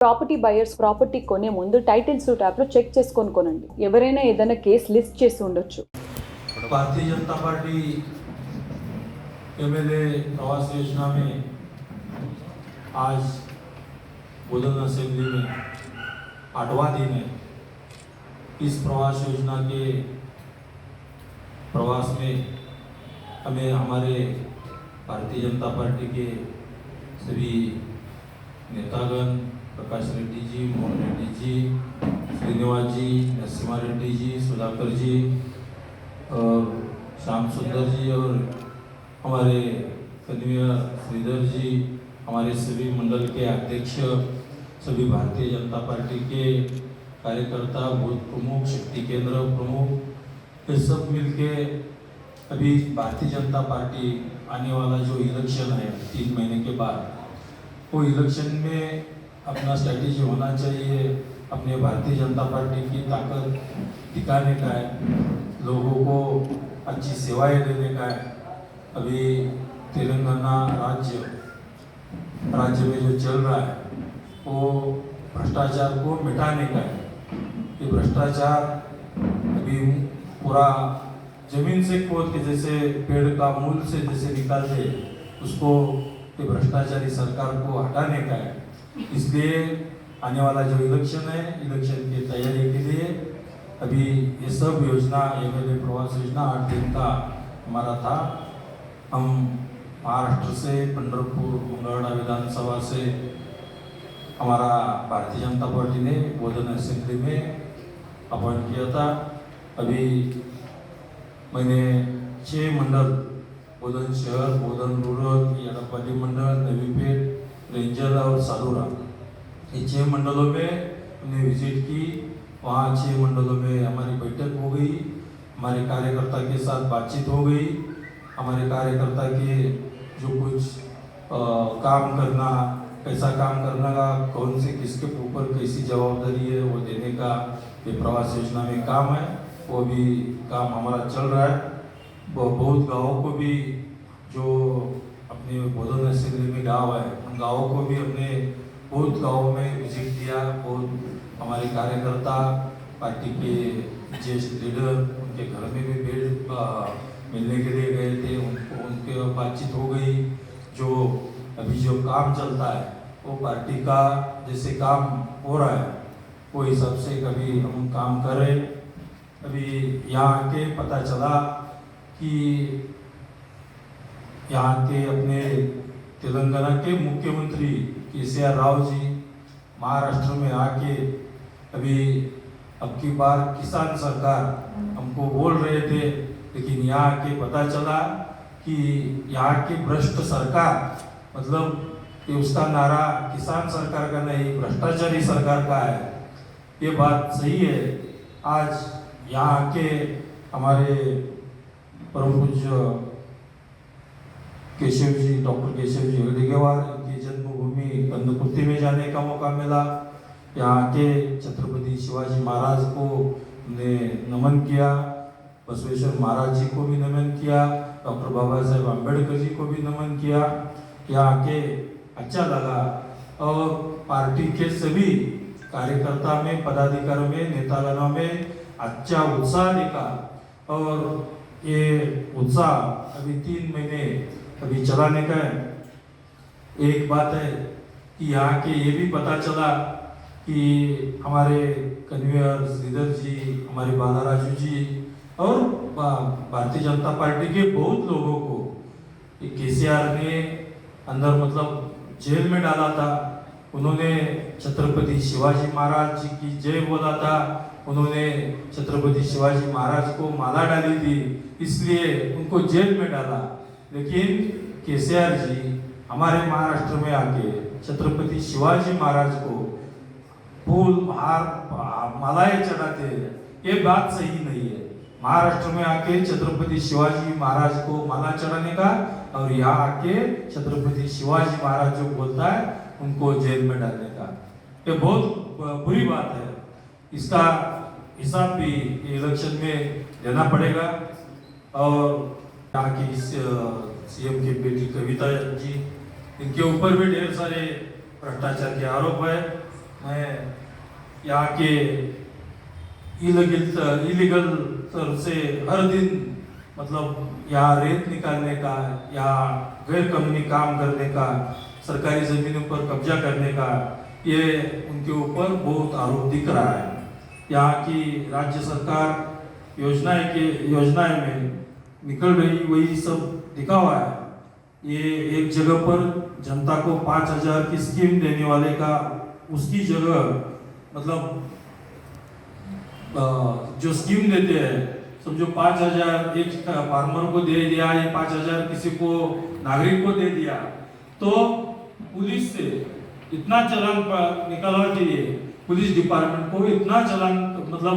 Property buyers property కొనే ముందు title suit యాప్లో చెక్ చేసుకొని కొనండి. ఎవరైనా ఏదైనా కేసు లిస్ట్ చేసి ఉండొచ్చు. भारतीय जनता पार्टी एमएलए प्रवास योजना में आज बोधन असेंबली में 8वां दिन है. इस प्रवास योजना के प्रवास में हमें हमारे भारतीय जनता पार्टी के सभी नेतागण प्रकाश रेड्डी जी, मोहन रेड्डी जी, श्रीनिवास जी, नरसिम्हा रेड्डी जी, सुधाकर जी और श्याम सुंदर जी और हमारे कन्वीनर श्रीधर जी, हमारे सभी मंडल के अध्यक्ष, सभी भारतीय जनता पार्टी के कार्यकर्ता, बूथ प्रमुख, शक्ति केंद्र प्रमुख, ये सब मिलके अभी भारतीय जनता पार्टी आने वाला जो इलेक्शन है 3 महीने के बाद, वो इलेक्शन में अपना स्ट्रैटेजी होना चाहिए. अपने भारतीय जनता पार्टी की ताकत दिखाने का है, लोगों को अच्छी सेवाएं देने का है. अभी तेलंगाना राज्य में जो चल रहा है वो भ्रष्टाचार को मिटाने का है. ये भ्रष्टाचार अभी पूरा जमीन से खोद के जैसे पेड़ का मूल से जैसे निकालते उसको ये भ्रष्टाचारी सरकार को हटाने का है. इसलिए आने वाला जो इलेक्शन है, इलेक्शन की तैयारी के लिए अभी ये सब योजना एमएलए प्रवास योजना 8 दिन का हमारा था. हम महाराष्ट्र से पंढरपुर मंगळवेढा विधानसभा से हमारा भारतीय जनता पार्टी ने बोधन असेंबली में अपॉइंट किया था. अभी मैंने 6 मंडल बोधन शहर, बोधन रूरल, एड़ापल्ली मंडल, नवीपेट, रेंजल और सालूरा, ये 6 मंडलों में हमने विजिट की. वहाँ 6 मंडलों में हमारी बैठक हो गई, हमारे कार्यकर्ता के साथ बातचीत हो गई. हमारे कार्यकर्ता के जो कुछ काम करना, कैसा काम करना का, कौन से किसके ऊपर कैसी जवाबदारी है वो देने का ये प्रवास योजना में काम है. वो भी काम हमारा चल रहा है. बहुत गाँवों को भी जो अपने बोधन असेंबली में गाँव है, उन गाँवों को भी हमने बहुत गाँवों में विजिट किया. बहुत हमारे कार्यकर्ता, पार्टी के ज्येष्ठ लीडर, उनके घर में भी मिलने के लिए गए थे. उनके बातचीत हो गई. जो अभी जो काम चलता है वो पार्टी का जैसे काम हो रहा है वो हिसाब से कभी हम काम कर रहे. अभी यहाँ के पता चला कि यहाँ के अपने तेलंगाना के मुख्यमंत्री केसीआर राव जी महाराष्ट्र में आके अभी अब की बार किसान सरकार हमको बोल रहे थे, लेकिन यहाँ के पता चला कि यहाँ की भ्रष्ट सरकार, मतलब कि उसका नारा किसान सरकार का नहीं, भ्रष्टाचारी सरकार का है. ये बात सही है. आज यहाँ के हमारे परम पूज्य केशव जी, डॉक्टर केशव जी हेडगेवार की जन्मभूमि कंदकुर्ती में जाने का मौका मिला. यहाँ के छत्रपति शिवाजी महाराज को ने नमन किया, बसवेश्वर महाराज जी को भी नमन किया, डॉक्टर बाबा साहेब अम्बेडकर जी को भी नमन किया. यहाँ के अच्छा लगा और पार्टी के सभी कार्यकर्ता में, पदाधिकारियों में, नेतागणों में अच्छा उत्साह दिखा. और ये उत्साह अभी 3 महीने अभी चलाने का है. एक बात है कि यहाँ के ये भी पता चला कि हमारे कन्वीनर श्रीधर जी, हमारे बालाराजू जी और भारतीय जनता पार्टी के बहुत लोगों को केसीआर ने अंदर मतलब जेल में डाला था. उन्होंने छत्रपति शिवाजी महाराज जी की जय बोला था. उन्होंने छत्रपति शिवाजी महाराज को माला डाली थी, इसलिए उनको जेल में डाला. लेकिन केसीआर जी हमारे महाराष्ट्र में आके छत्रपति शिवाजी महाराज को फूल हार मालाएं चढ़ाते हैं. ये बात सही नहीं है. महाराष्ट्र में आके छत्रपति शिवाजी महाराज को माला चढ़ाने का और यहाँ आके छत्रपति शिवाजी महाराज जो बोलता है उनको जेल में डालने का, ये बहुत बुरी बात है. इसका हिसाब भी इलेक्शन में देना पड़ेगा. और यहाँ की सीएम की बेटी कविता जी, इनके ऊपर भी ढेर सारे भ्रष्टाचार के आरोप है. यहाँ के इलीगल तरफ से हर दिन मतलब यहाँ रेत निकालने का, यहाँ गैर कानूनी काम करने का, सरकारी जमीनों पर कब्जा करने का, ये उनके ऊपर बहुत आरोप दिख रहा है। यहाँ की राज्य सरकार योजनाएं में निकल रही वही सब दिखा हुआ है। ये एक जगह पर जनता को 5,000 की स्कीम देने वाले का उसकी जगह मतलब जो स्कीम देते हैं, समझो 5,000 एक फार्मर को दे दिया, ये 5,000 किसी को नागरिक को दे दिया, तो पुलिस से इतना चालान निकालवा के लिए पुलिस डिपार्टमेंट को इतना चालान मतलब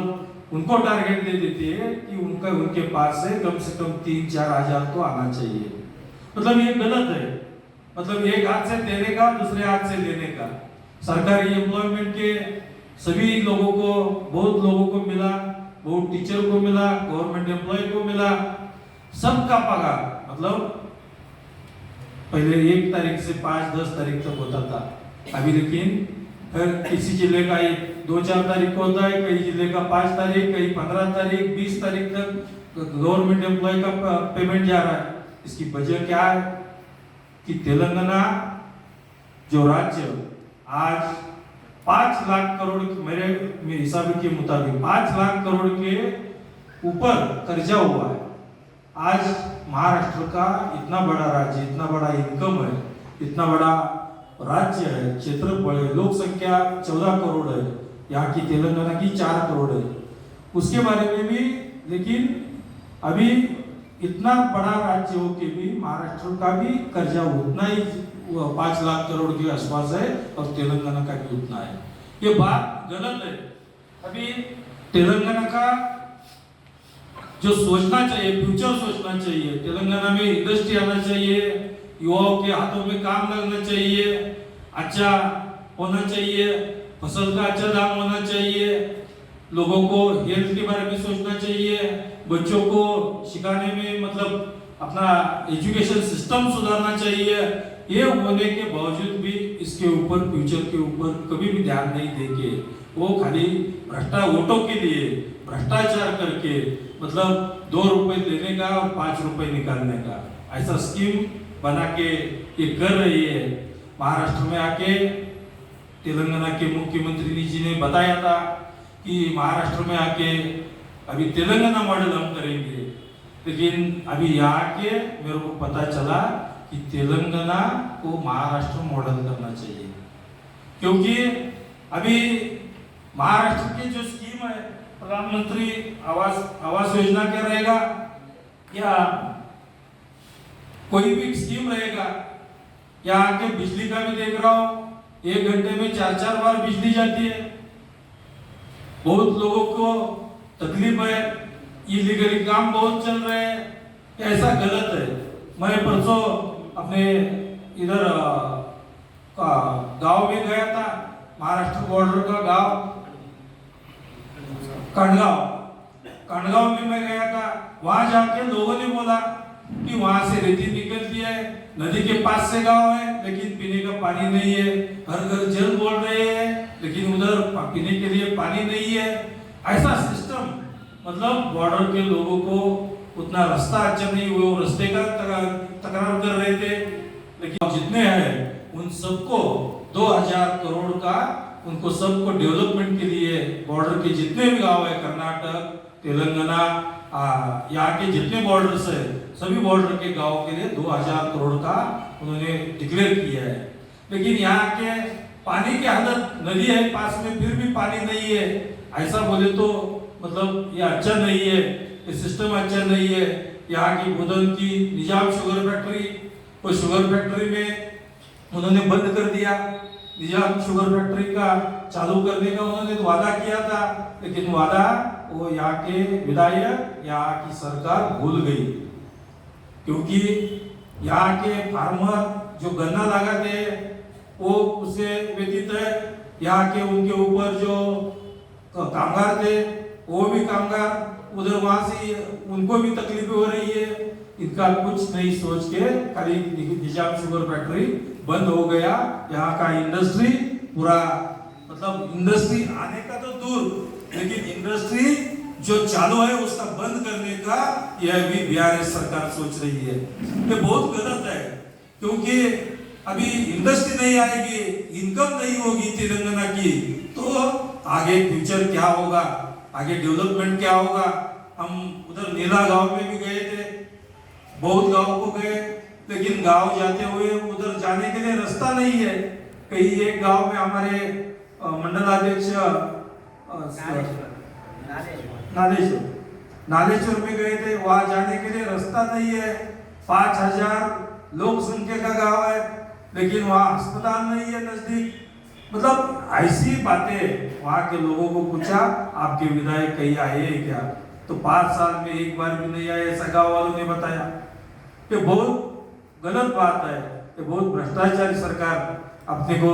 उनको टारगेट दे देती है कि उनके पास से कम 3-4 हजार तो आना चाहिए। मतलब ये गलत है। मतलब एक हाथ से देने का, दूसरे हाथ से लेने का। सरकारी एम्प्लॉयमेंट के सभी लोगों को, बहुत लोगों को मिला, बहुत टीचर को मिला, गवर्नमेंट एम्प्लॉय को मिला, सबका पगार मतलब पहले 1 तारीख से 5-10 तारीख तक होता था। अभी लेकिन हर किसी जिले का 2-4 तारीख को होता है, कई जिले का 5 तारीख, कई 15 तारीख, 20 तारीख तक गवर्नमेंट एम्प्लॉय का पेमेंट जा रहा है। इसकी वजह क्या है कि तेलंगाना जो राज्य आज 5 लाख करोड़ मेरे हिसाब के मुताबिक 5 लाख करोड़ के ऊपर कर्जा हुआ है। आज महाराष्ट्र का इतना बड़ा राज्य, इतना बड़ा इनकम है, इतना बड़ा राज्य है, क्षेत्रफल है, लोक संख्या 14 करोड़ है, यहाँ की तेलंगाना की 4 करोड़ है, उसके बारे में भी। लेकिन अभी इतना बड़ा राज्य हो के भी महाराष्ट्र का भी कर्जा उतना ही 5 लाख करोड़ के आसपास है और तेलंगाना का भी उतना है। ये बात गलत है। अभी तेलंगाना का जो सोचना चाहिए, फ्यूचर सोचना चाहिए, तेलंगाना में इंडस्ट्री आना चाहिए, युवाओं के हाथों में काम लगना चाहिए, अच्छा होना चाहिए, फसल का अच्छा दाम होना चाहिए, लोगों को हेल्थ के बारे में सोचना चाहिए, बच्चों को सिखाने में मतलब अपना एजुकेशन सिस्टम सुधारना चाहिए। ये होने के बावजूद भी इसके ऊपर, फ्यूचर के ऊपर कभी भी ध्यान नहीं देके वो खाली वोटों के लिए भ्रष्टाचार करके मतलब 2 रुपए लेने का और 5 रुपए निकालने का ऐसा स्कीम बना के ये कर रही है। महाराष्ट्र में आके तेलंगाना के मुख्यमंत्री जी ने बताया था कि महाराष्ट्र में आके अभी तेलंगाना मॉडल हम करेंगे, लेकिन अभी यहाँ आके मेरे को पता चला कि तेलंगाना को महाराष्ट्र मॉडल करना चाहिए, क्योंकि अभी महाराष्ट्र की जो स्कीम है प्रधानमंत्री आवास योजना क्या रहेगा या कोई भी स्कीम रहेगा, यहाँ के बिजली का भी देख रहा हूँ 1 घंटे में 4-4 बार बिजली जाती है, बहुत लोगों को तकलीफ है, इलीगली काम बहुत चल रहे हैं, ऐसा गलत है। मैं परसों अपने इधर गांव में गया था, महाराष्ट्र बॉर्डर का गांव कांडगांव में मैं गया था। वहां जाके लोगों ने बोला कि वहां से रेती निकलती है, नदी के पास से गांव है, लेकिन पीने का पानी नहीं है, हर घर जल बोल रहे हैं, लेकिन उधर पीने के लिए पानी नहीं है। ऐसा सिस्टम मतलब बॉर्डर के लोगों को उतना रास्ता अच्छा नहीं हुआ, वो रास्ते का तकरार कर रहे थे, लेकिन जितने हैं उन सबको 2,000 करोड़ का उनको सबको डेवलपमेंट के लिए बॉर्डर के जितने भी गांव है, कर्नाटक, तेलंगाना, यहाँ के जितने बॉर्डर्स है, सभी बॉर्डर के गांव के लिए 2,000 करोड़ का उन्होंने डिक्लेयर किया है। लेकिन यहाँ के पानी की हालत, नदी है पास में फिर भी पानी नहीं है, ऐसा बोले तो मतलब ये अच्छा नहीं है, ये सिस्टम अच्छा नहीं है। यहाँ की बुधन की निजाम शुगर फैक्ट्री, वो शुगर फैक्ट्री में उन्होंने बंद कर दिया। निजाम शुगर फैक्ट्री का चालू करने का उन्होंने तो वादा किया था, लेकिन वादा वो यहाँ के विधायक, यहाँ की सरकार भूल गई, क्योंकि यहाँ के फार्मर जो गन्ना लगाते वो उससे व्यतीत है। यहाँ के उनके ऊपर जो कामगार थे वो भी कामगार उधर, वहां से उनको भी तकलीफ हो रही है। इनका कुछ नहीं सोच के खाली निजाम शुगर फैक्ट्री बंद हो गया, यहाँ का इंडस्ट्री पूरा मतलब इंडस्ट्री आने का तो दूर, लेकिन इंडस्ट्री जो चालू है उसका बंद करने का यह भी बिहार सरकार सोच रही है। ये बहुत गलत है, क्योंकि अभी इंडस्ट्री नहीं आएगी, इनकम नहीं होगी तेलंगाना की, तो आगे फ्यूचर क्या होगा, आगे डेवलपमेंट क्या होगा। हम उधर नीला गांव में भी गए थे, बहुत गांव को गए, लेकिन गांव जाते हुए उधर जाने के लिए रास्ता नहीं है। कहीं एक गांव में हमारे मंडलाध्यक्ष नालेश्वर में गए थे, वहां जाने के लिए रास्ता नहीं है। 5000 लोक संख्या का गांव है, लेकिन वहाँ अस्पताल नहीं है नजदीक। मतलब ऐसी बातें वहाँ के लोगों को पूछा, आपके विधायक कहीं आए हैं क्या, तो 5 साल में एक बार भी नहीं आए, ऐसा गांव वालों ने बताया। ये बहुत गलत बात है, ये बहुत भ्रष्टाचारी सरकार। अपने को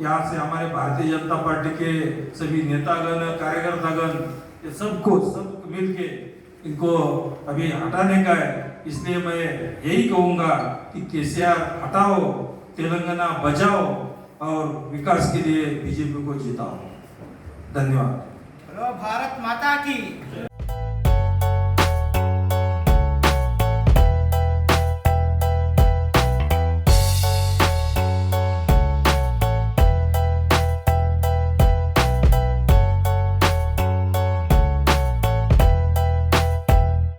यहाँ से हमारे भारतीय जनता पार्टी के सभी नेतागण, कार्यकर्तागण, ये सबको सब मिलके इनको अभी हटाने का है। इसलिए मैं यही कहूँगा कि केसीआर हटाओ, तेलंगाना बचाओ और विकास के लिए बीजेपी को जिताओ। धन्यवाद। भारत माता की